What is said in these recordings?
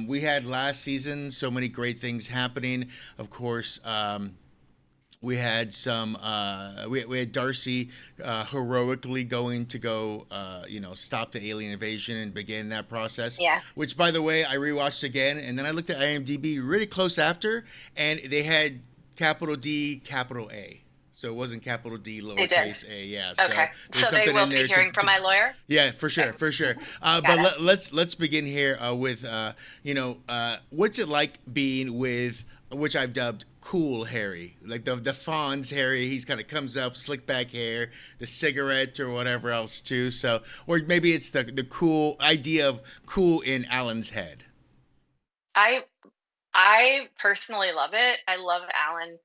We had last season so many great things happening. Of course, we had we had Darcy heroically going to go stop the alien invasion and begin that process. Yeah, Which, by the way, I rewatched again, and then I looked at IMDb really close after, and they had capital D, capital A. So it wasn't capital D, they did. lowercase a. Yeah. Okay. So there's So they something in will be there hearing from to my lawyer? yeah, for Okay, sure, for sure. got But it. let's begin here with what's it like being with which I've dubbed cool Harry, like the Fonz Harry. He's kind of comes up, slick back hair, the cigarette or whatever else too. So, or maybe it's the cool idea of cool in Alan's head. I I personally love it. I love Alan.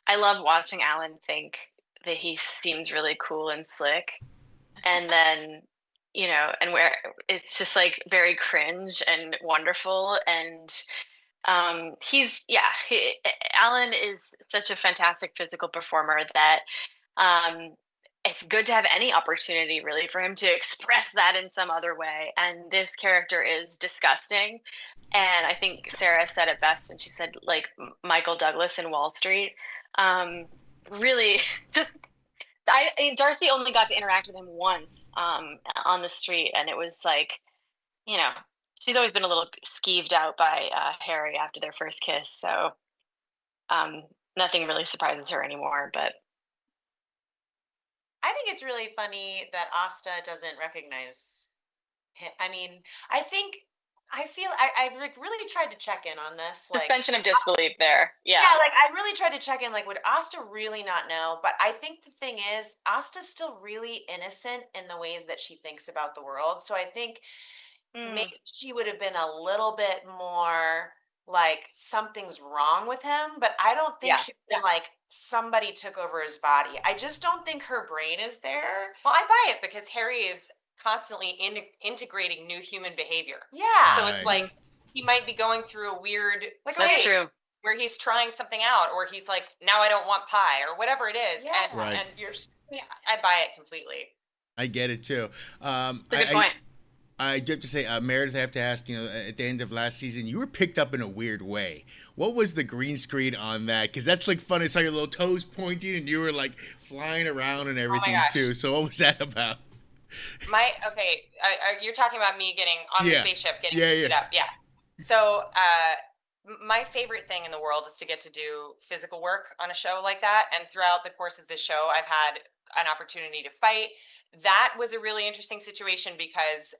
I love watching Alan think that he seems really cool and slick. And then, and where it's just like very cringe and wonderful. And Alan is such a fantastic physical performer that um, it's good to have any opportunity really for him to express that in some other way. And this character is disgusting. And I think Sarah said it best when she said, like, Michael Douglas in Wall Street. Um, really, just Darcy only got to interact with him once on the street, and it was like, you know, she's always been a little skeeved out by Harry after their first kiss, so um, nothing really surprises her anymore. But I think it's really funny that Asta doesn't recognize him. I mean, I think I've like really tried to check in on this. Like, suspension of disbelief there. Yeah. yeah, like I really tried to check in. Like, would Asta really not know? But I think the thing is, Asta's still really innocent in the ways that she thinks about the world. So I think Mm, maybe she would have been a little bit more like something's wrong with him, but I don't think yeah. she'd been like somebody took over his body. I just don't think her brain is there. Well, I buy it because Harry is constantly integrating new human behavior. Yeah. So it's Right. like he might be going through a weird Like, That's phase okay, true. where he's trying something out, or he's like, now I don't want pie, or whatever it is. yeah. Right. And you're, yeah, I buy it completely. I get it too. Um, It's a good I, point. I do have to say, Meredith, I have to ask, at the end of last season, you were picked up in a weird way. What was the green screen on that? Because that's like fun. I saw your little toes pointing and you were like flying around and Oh my everything gosh. too. So what was that about? Okay, you're talking about me getting on the Yeah. spaceship, getting Yeah, yeah. beat up. Yeah. So, my favorite thing in the world is to get to do physical work on a show like that. And throughout the course of this show, I've had an opportunity to fight. That was a really interesting situation because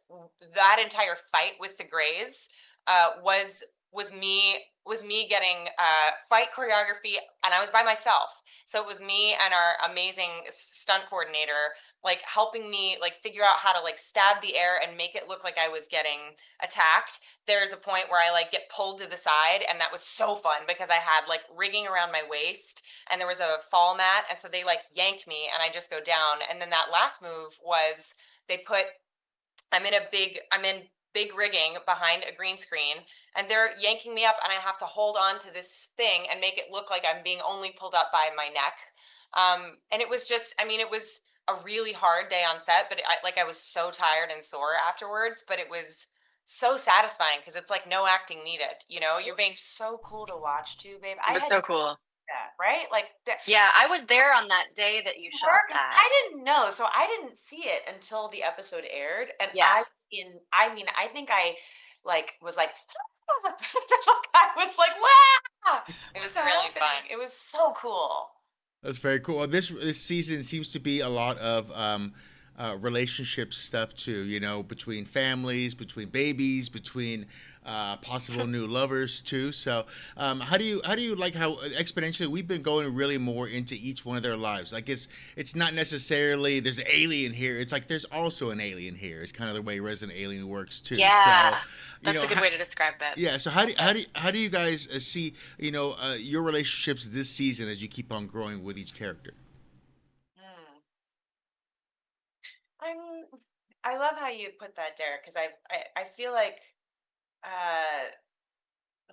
that entire fight with the Greys was me getting fight choreography, and I was by myself. So it was me and our amazing stunt coordinator, like helping me like figure out how to like stab the air and make it look like I was getting attacked. There's a point where I like get pulled to the side, and that was so fun because I had like rigging around my waist and there was a fall mat, and so they like yank me and I just go down. And then that last move was they put I'm in big rigging behind a green screen, and they're yanking me up, and I have to hold on to this thing and make it look like I'm being only pulled up by my neck. And it was just, I mean, it was a really hard day on set, but I was so tired and sore afterwards, but it was so satisfying because it's like no acting needed. It You're was being so cool to watch too, babe. It I was had so cool. that, right? Like that. Yeah, I was there on that day that you shot that. I didn't know. So I didn't see it until the episode aired. And Yeah. I mean, I think I like was like, I was like, wow, it was what's really fun. happening? It was so cool. That's very cool. This season seems to be a lot of relationship stuff too. Between families, between babies, between possible new lovers too. So, how do you like how exponentially we've been going really more into each one of their lives? Like it's not necessarily there's an alien here. It's like there's also an alien here. It's kind of the way Resident Alien works too. Yeah. So, That's a good way to describe it. yeah. So how do you guys see your relationships this season as you keep on growing with each character? Hmm. I'm I love how you put that, Derek, because I feel like uh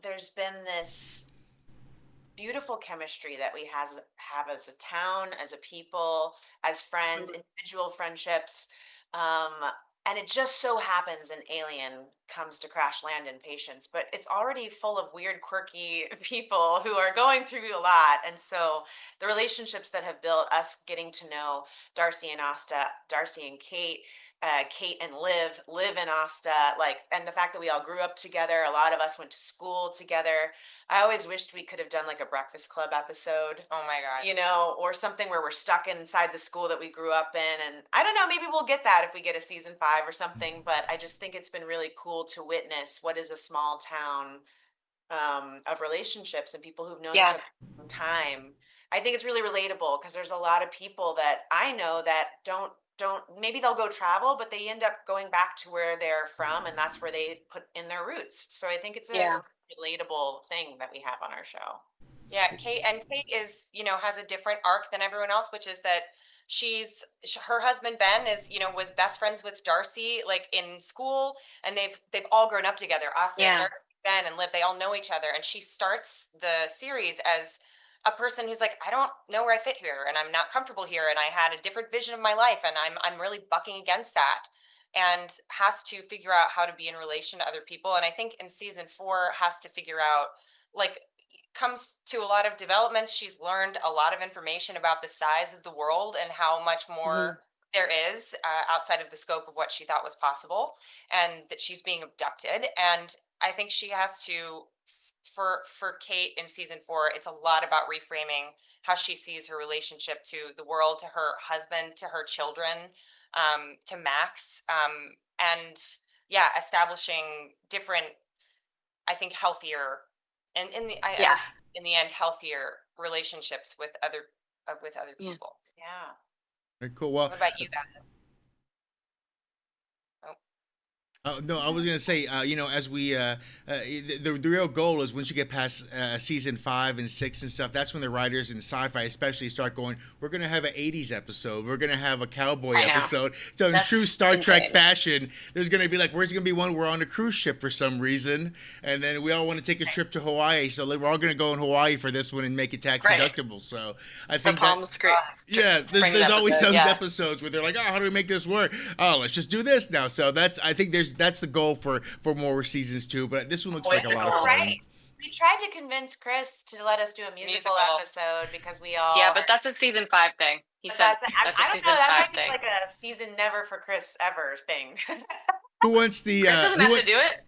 there's been this beautiful chemistry that we have as a town, as a people, as friends, Mhm. individual friendships. Um, and it just so happens an alien comes to crash land in Patience, but it's already full of weird, quirky people who are going through a lot. And so the relationships that have built, us getting to know Darcy and Asta, Darcy and Kate, Kate and Liv and Asta, like, and the fact that we all grew up together, a lot of us went to school together. I always wished we could have done like a Breakfast Club episode, Oh my God. you know, or something where we're stuck inside the school that we grew up in. And I don't know, maybe we'll get that if we get a season 5 or something. But I just think it's been really cool to witness what is a small town of relationships and people who've known each Yeah. other for a long time. I think it's really relatable because there's a lot of people that I know that don't maybe they'll go travel, but they end up going back to where they're from, and that's where they put in their roots. So I think it's a Yeah. relatable thing that we have on our show. Yeah, Kate is, has a different arc than everyone else, which is that her husband Ben is, was best friends with Darcy like in school, and they've all grown up together. Asta, Yeah. Darcy, Ben, and Liv, they all know each other, and she starts the series as a person who's like, I don't know where I fit here, and I'm not comfortable here, and I had a different vision of my life, and I'm really bucking against that, and has to figure out how to be in relation to other people. And I think in season 4 has to figure out, like, comes to a lot of developments. She's learned a lot of information about the size of the world and how much more there is outside of the scope of what she thought was possible, and that she's being abducted. And I think she has to, for Kate in season 4, it's a lot about reframing how she sees her relationship to the world, to her husband, to her children, to Max, and yeah, establishing different, I think, healthier, and in the Yeah. in the end, healthier relationships with other Yeah. people. Yeah. Very cool. Well, What about you guys? no, I was gonna say, as we, the real goal is once you get past season 5 and 6 and stuff, that's when the writers in sci-fi, especially, start going. We're gonna have an '80s episode. We're gonna have a cowboy I know. episode. So in That's true Star Trek insane. fashion, there's gonna be like, where's gonna be one? We're on a cruise ship for some reason, and then we all want to take a trip to Hawaii. So we're all gonna go in Hawaii for this one and make it tax Right. deductible. So I The think Palm that. Springs. Yeah, Spring there's always episode, those yeah. episodes where they're like, oh, how do we make this work? Oh, let's just do this now. So I think that's the goal for more seasons too. But this one looks like a lot of fun. Right. We tried to convince Chris to let us do a musical episode because we all. Yeah, but that's a season 5 thing. He but said that's, that's I a don't season know. That 5 might be thing. like a season never for Chris ever thing. Who wants the? Chris doesn't have to do it.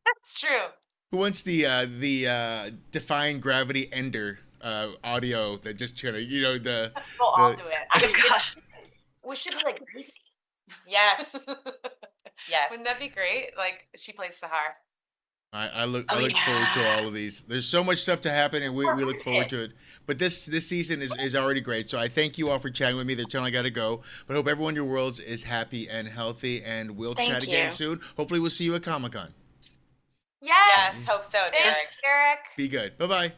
That's true. Who wants the defying gravity ender audio that just kind of the. We'll all the- do it. Oh, God. We should be like Gracie. Yes, yes. Wouldn't that be great? Like she plays Sahar. I look Oh, forward to yeah. all of these. There's so much stuff to happen, and we look forward to it. But this season is already great. So I thank you all for chatting with me. They're telling I got to go, but I hope everyone in your worlds is happy and healthy, and we'll Thank chat again you. soon. Hopefully, we'll see you at Comic-Con. Yes. Yes, hope so, Derek. Thanks, Derek. Be good. Bye bye.